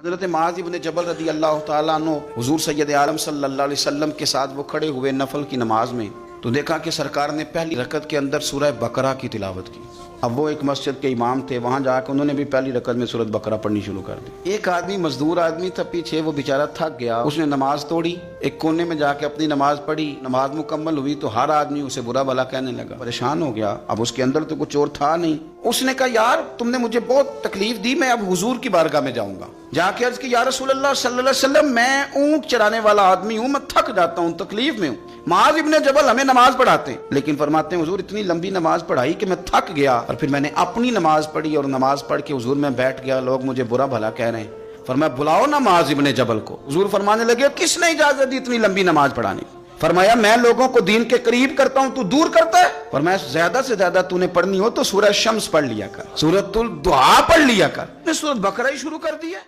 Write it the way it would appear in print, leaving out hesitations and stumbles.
हज़रत मुआज़ इब्न जबल रज़ी अल्लाह तआला अन्हु हुज़ूर सय्यद आलम सल्लल्लाहु अलैहि वसल्लम के साथ वो खड़े हुए नफल की नमाज में, तो देखा कि सरकार ने पहली रकत के अंदर सूरह बकरा की तिलावत की। अब वो एक मस्जिद के इमाम थे, वहाँ जाकर उन्होंने भी पहली रकत में सूरत बकरा पढ़नी शुरू कर दी। एक आदमी मजदूर आदमी था पीछे, वो बेचारा थक गया, उसने नमाज तोड़ी, एक कोने में जाके अपनी नमाज पढ़ी। नमाज मुकम्मल हुई तो हर आदमी उसे बुरा भला कहने लगा, परेशान हो गया। अब उसके अंदर तो कुछ और था नहीं। उसने कहा, यार तुमने मुझे बहुत तकलीफ दी, मैं अब हुजूर की बारगाह में जाऊंगा। जाके अर्ज की, या रसूल अल्लाह सल्लल्लाहु अलैहि वसल्लम, मैं ऊंट चराने वाला आदमी हूँ, मैं थक जाता हूँ, तकलीफ में हूँ। मुआज़ इब्न जबल हमें नमाज पढ़ाते हैं, लेकिन फरमाते हैं हुजूर इतनी लंबी नमाज पढ़ाई कि मैं थक गया, और फिर मैंने अपनी नमाज पढ़ी और नमाज पढ़ के हुजूर में बैठ गया, लोग मुझे बुरा भला कह रहे हैं। फरमाया, बुलाओ ना मुआज़ इब्न जबल को। हुजूर फरमाने लगे, किसने इजाजत दी इतनी लंबी नमाज पढ़ाने की? फरमाया, मैं लोगों को दीन के करीब करता हूं, तू दूर करता है। फरमाया, ज्यादा से ज्यादा तूने पढ़नी हो तो सूरह शम्स पढ़ लिया कर, सूरतुल दुहा पढ़ लिया कर। सूरत बकरा ही शुरू कर दिया।